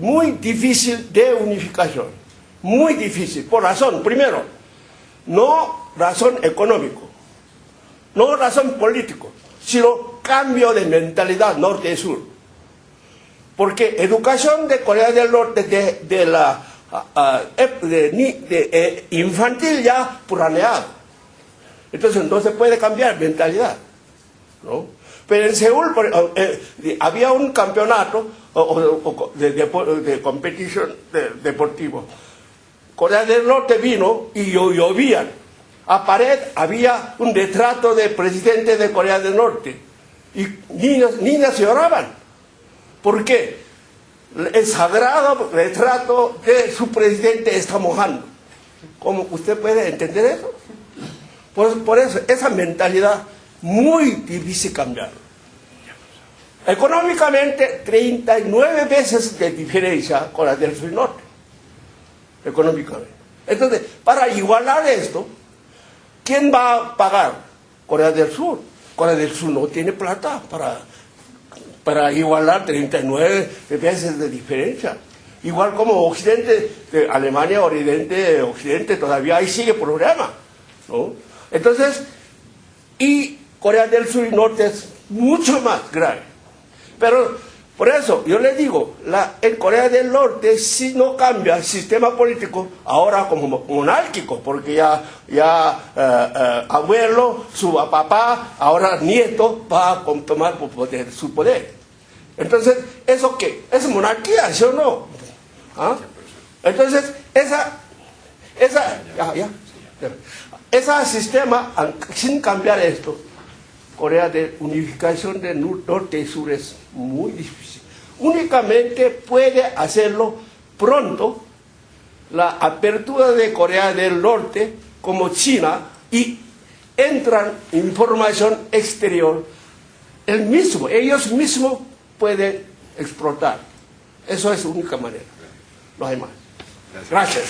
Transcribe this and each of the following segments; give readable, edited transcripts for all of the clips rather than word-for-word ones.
Muy difícil de unificación, muy difícil, por razón, primero, no razón económico, no razón político, sino cambio de mentalidad norte y sur. Porque educación de Corea del Norte de infantil ya planeado. Entonces no se puede cambiar mentalidad, ¿no? Pero en Seúl había un campeonato de competición deportivo. Corea del Norte vino y llovían. A pared había un retrato del presidente de Corea del Norte. Y niñas lloraban. ¿Por qué? El sagrado retrato de su presidente está mojando. ¿Cómo usted puede entender eso? Por eso, esa mentalidad muy difícil cambiar. Económicamente, 39 veces de diferencia con la del sur y norte. Económicamente. Entonces, para igualar esto, ¿quién va a pagar? Corea del Sur. Corea del Sur no tiene plata para igualar 39 veces de diferencia. Igual como Occidente, de Alemania, Oriente, Occidente, todavía ahí sigue el problema, ¿no? Entonces, y Corea del Sur y Norte es mucho más grave. Pero, por eso, yo le digo, en Corea del Norte, si no cambia el sistema político, ahora como monárquico, porque abuelo, su papá, ahora nieto, va a tomar su poder. Entonces, ¿eso qué? ¿Es monarquía, sí o no? ¿Ah? Entonces, ese sistema, sin cambiar esto, Corea de unificación de norte y sur es muy difícil. Únicamente puede hacerlo pronto la apertura de Corea del Norte como China y entran información exterior. Ellos mismos pueden explotar. Eso es la única manera. No hay más. Gracias.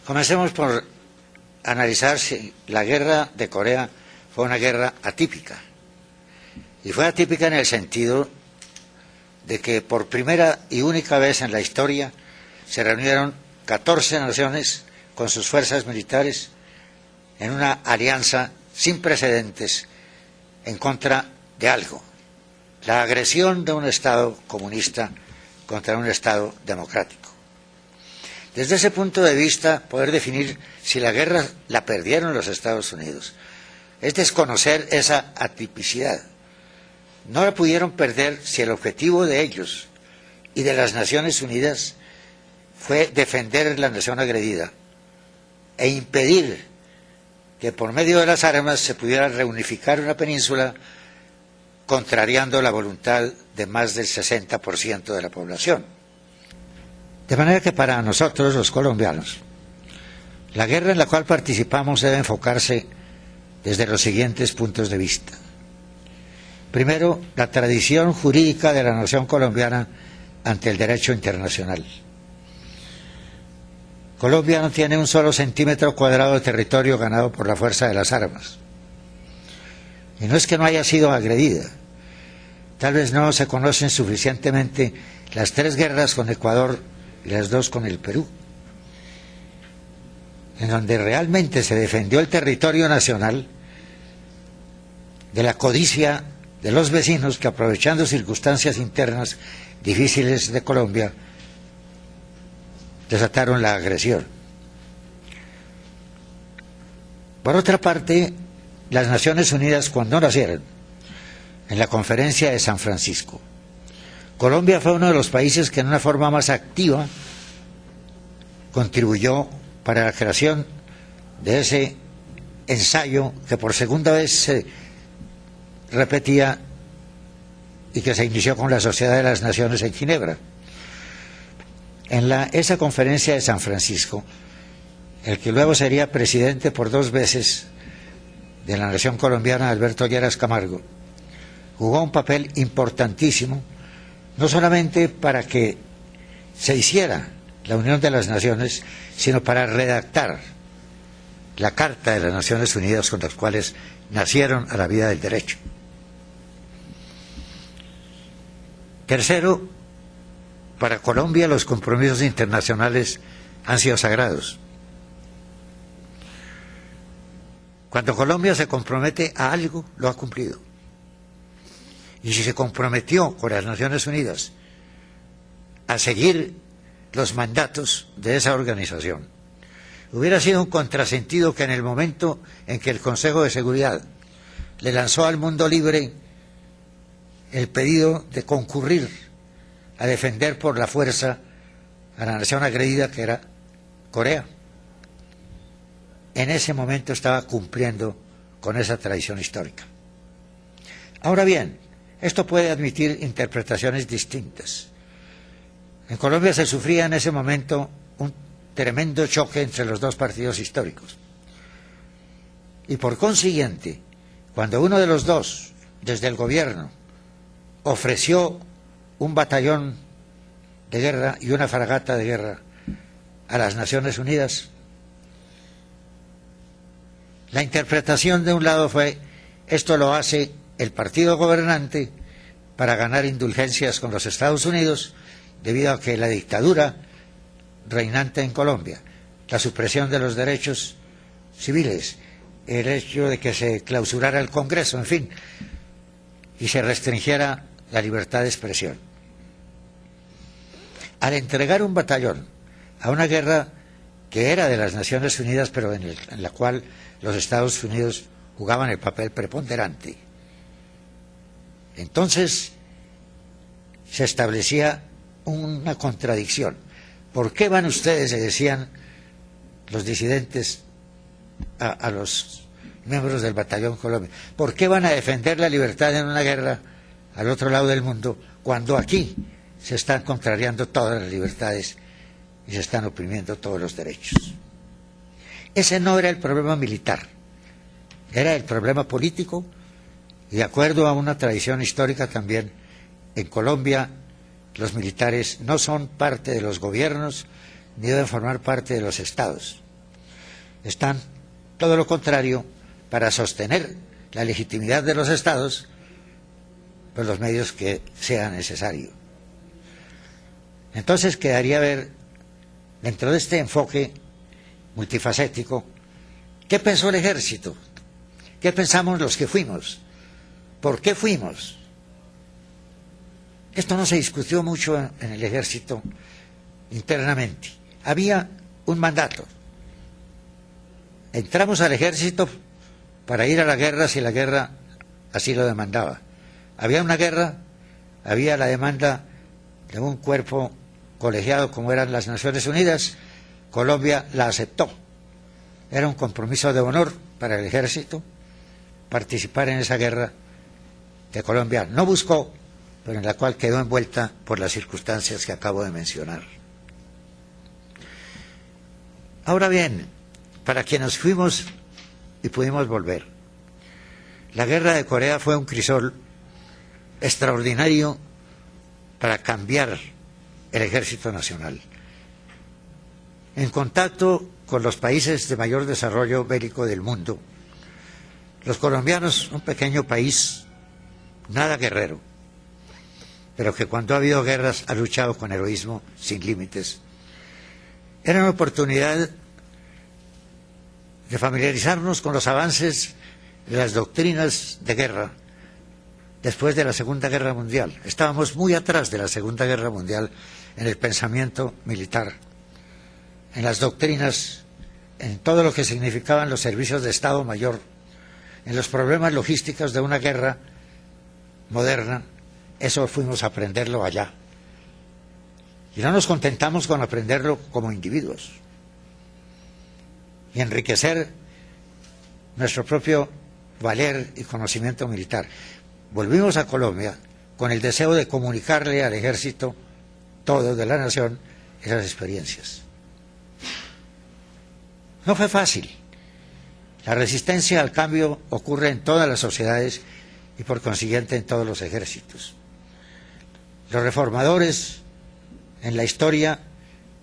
Comencemos por analizar si la guerra de Corea fue una guerra atípica. Y fue atípica en el sentido de que por primera y única vez en la historia se reunieron 14 naciones con sus fuerzas militares en una alianza sin precedentes en contra de algo: la agresión de un Estado comunista contra un Estado democrático. Desde ese punto de vista, poder definir si la guerra la perdieron los Estados Unidos es desconocer esa atipicidad. No la pudieron perder si el objetivo de ellos y de las Naciones Unidas fue defender la nación agredida e impedir que por medio de las armas se pudiera reunificar una península, contrariando la voluntad de más del 60% de la población. De manera que para nosotros, los colombianos, la guerra en la cual participamos debe enfocarse desde los siguientes puntos de vista. Primero, la tradición jurídica de la nación colombiana ante el derecho internacional. Colombia no tiene un solo centímetro cuadrado de territorio ganado por la fuerza de las armas. Y no es que no haya sido agredida. Tal vez no se conocen suficientemente las 3 guerras con Ecuador y las 2 con el Perú, en donde realmente se defendió el territorio nacional de la codicia de los vecinos que, aprovechando circunstancias internas difíciles de Colombia, desataron la agresión. Por otra parte, las Naciones Unidas, cuando nacieron en la Conferencia de San Francisco, Colombia fue uno de los países que en una forma más activa contribuyó para la creación de ese ensayo que por segunda vez se repetía y que se inició con la Sociedad de las Naciones en Ginebra. En esa conferencia de San Francisco, el que luego sería presidente por 2 veces de la nación colombiana, Alberto Lleras Camargo, jugó un papel importantísimo, no solamente para que se hiciera la Unión de las Naciones, sino para redactar la Carta de las Naciones Unidas con las cuales nacieron a la vida del derecho. Tercero, para Colombia los compromisos internacionales han sido sagrados. Cuando Colombia se compromete a algo, lo ha cumplido. Y si se comprometió con las Naciones Unidas a seguir los mandatos de esa organización, hubiera sido un contrasentido que en el momento en que el Consejo de Seguridad le lanzó al mundo libre el pedido de concurrir a defender por la fuerza a la nación agredida que era Corea, en ese momento estaba cumpliendo con esa tradición histórica. Ahora bien, esto puede admitir interpretaciones distintas. En Colombia se sufría en ese momento un tremendo choque entre los dos partidos históricos. Y por consiguiente, cuando uno de los dos, desde el gobierno, ofreció un batallón de guerra y una fragata de guerra a las Naciones Unidas, la interpretación de un lado fue: esto lo hace el partido gobernante para ganar indulgencias con los Estados Unidos, debido a que la dictadura reinante en Colombia, la supresión de los derechos civiles, el hecho de que se clausurara el Congreso, en fin, y se restringiera la libertad de expresión. Al entregar un batallón a una guerra que era de las Naciones Unidas, pero en la cual los Estados Unidos jugaban el papel preponderante, entonces se establecía una contradicción. ¿Por qué van ustedes, se decían los disidentes a los miembros del Batallón Colombia, por qué van a defender la libertad en una guerra al otro lado del mundo, cuando aquí se están contrariando todas las libertades y se están oprimiendo todos los derechos? Ese no era el problema militar, era el problema político, y de acuerdo a una tradición histórica también, en Colombia los militares no son parte de los gobiernos ni deben formar parte de los estados. Están, todo lo contrario, para sostener la legitimidad de los estados por los medios que sea necesario. Entonces quedaría ver, dentro de este enfoque multifacético, ¿qué pensó el ejército? ¿Qué pensamos los que fuimos? ¿Por qué fuimos? Esto no se discutió mucho en el ejército internamente. Había un mandato. Entramos al ejército para ir a la guerra si la guerra así lo demandaba. Había una guerra, había la demanda de un cuerpo colegiado como eran las Naciones Unidas. Colombia la aceptó. Era un compromiso de honor para el ejército participar en esa guerra que Colombia no buscó, pero en la cual quedó envuelta por las circunstancias que acabo de mencionar. Ahora bien, para quienes fuimos y pudimos volver, la guerra de Corea fue un crisol extraordinario para cambiar el ejército nacional. En contacto con los países de mayor desarrollo bélico del mundo, los colombianos, un pequeño país, nada guerrero, pero que cuando ha habido guerras ha luchado con heroísmo sin límites, era una oportunidad de familiarizarnos con los avances de las doctrinas de guerra después de la Segunda Guerra Mundial. Estábamos muy atrás de la Segunda Guerra Mundial en el pensamiento militar, en las doctrinas, en todo lo que significaban los servicios de Estado Mayor, en los problemas logísticos de una guerra moderna. Eso fuimos a aprenderlo allá. Y no nos contentamos con aprenderlo como individuos y enriquecer nuestro propio valer y conocimiento militar. Volvimos a Colombia con el deseo de comunicarle al ejército todo de la nación esas experiencias. No fue fácil. La resistencia al cambio ocurre en todas las sociedades y por consiguiente en todos los ejércitos. Los reformadores en la historia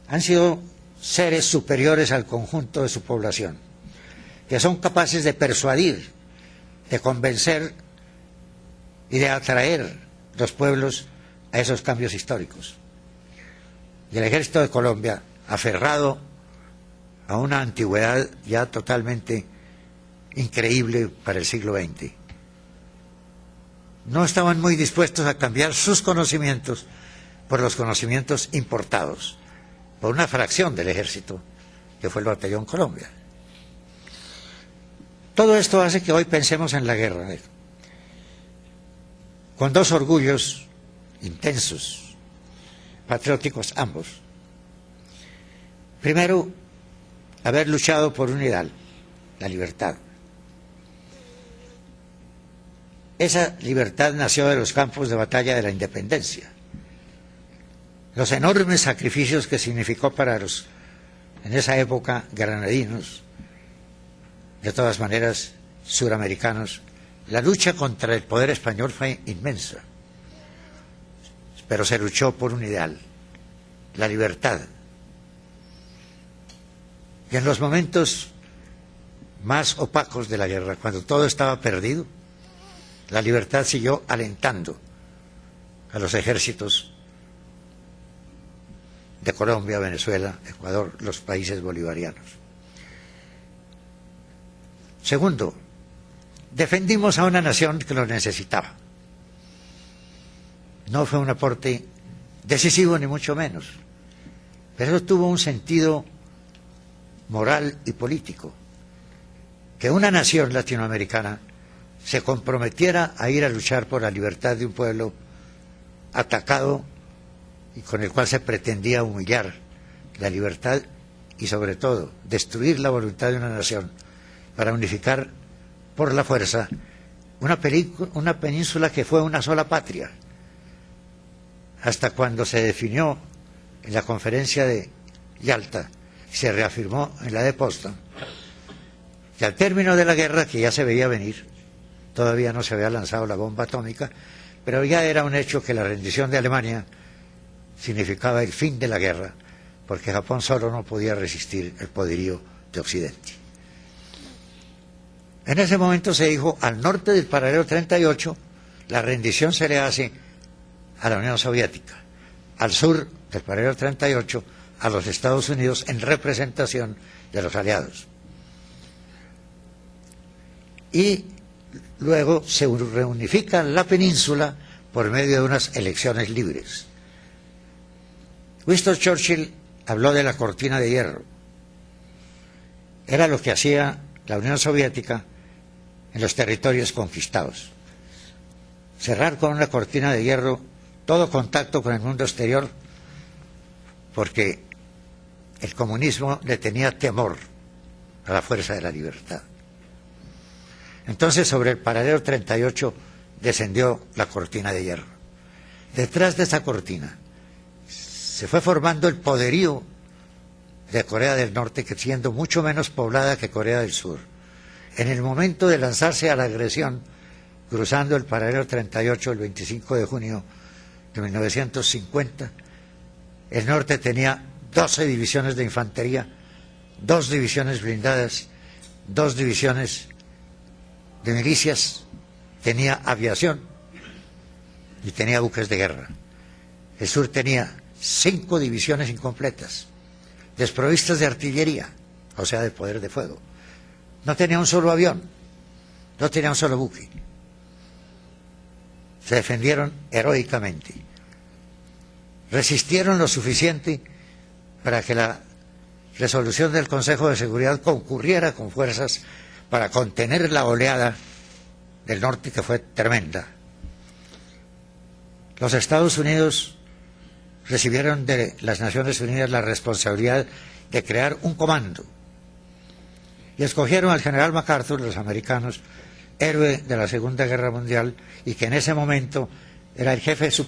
han sido seres superiores al conjunto de su población, que son capaces de persuadir, de convencer y de atraer los pueblos a esos cambios históricos. Y el ejército de Colombia, aferrado a una antigüedad ya totalmente increíble para el siglo XX, no estaban muy dispuestos a cambiar sus conocimientos por los conocimientos importados por una fracción del ejército, que fue el Batallón Colombia. Todo esto hace que hoy pensemos en la guerra, con dos orgullos intensos, patrióticos ambos. Primero, haber luchado por un ideal, la libertad. Esa libertad nació de los campos de batalla de la independencia. Los enormes sacrificios que significó para los, en esa época, granadinos, de todas maneras, suramericanos, la lucha contra el poder español fue inmensa. Pero se luchó por un ideal, la libertad. Y en los momentos más opacos de la guerra, cuando todo estaba perdido, la libertad siguió alentando a los ejércitos de Colombia, Venezuela, Ecuador, los países bolivarianos. Segundo, defendimos a una nación que lo necesitaba. No fue un aporte decisivo ni mucho menos, pero eso tuvo un sentido moral y político. Que una nación latinoamericana se comprometiera a ir a luchar por la libertad de un pueblo atacado y con el cual se pretendía humillar la libertad y sobre todo destruir la voluntad de una nación para unificar por la fuerza una península que fue una sola patria, hasta cuando se definió en la conferencia de Yalta, se reafirmó en la de Potsdam, que al término de la guerra, que ya se veía venir, todavía no se había lanzado la bomba atómica, pero ya era un hecho que la rendición de Alemania significaba el fin de la guerra, porque Japón solo no podía resistir el poderío de Occidente. En ese momento se dijo, al norte del paralelo 38, la rendición se le hace a la Unión Soviética, al sur del paralelo 38, a los Estados Unidos en representación de los aliados. Y luego se reunifica la península por medio de unas elecciones libres. Winston Churchill habló de la cortina de hierro. Era lo que hacía la Unión Soviética en los territorios conquistados. Cerrar con una cortina de hierro todo contacto con el mundo exterior, porque el comunismo le tenía temor a la fuerza de la libertad. Entonces, sobre el paralelo 38 descendió la cortina de hierro. Detrás de esa cortina se fue formando el poderío de Corea del Norte, que siendo mucho menos poblada que Corea del Sur, en el momento de lanzarse a la agresión, cruzando el paralelo 38 el 25 de junio de 1950, el norte tenía 12 divisiones de infantería, 2 divisiones blindadas, 2 divisiones de milicias, tenía aviación y tenía buques de guerra. El sur tenía 5 divisiones incompletas, desprovistas de artillería, o sea, de poder de fuego. No tenía un solo avión, no tenía un solo buque. Se defendieron heroicamente. Resistieron lo suficiente para que la resolución del Consejo de Seguridad concurriera con fuerzas para contener la oleada del norte, que fue tremenda. Los Estados Unidos recibieron de las Naciones Unidas la responsabilidad de crear un comando y escogieron al general MacArthur, los americanos, héroe de la Segunda Guerra Mundial, y que en ese momento era el jefe de su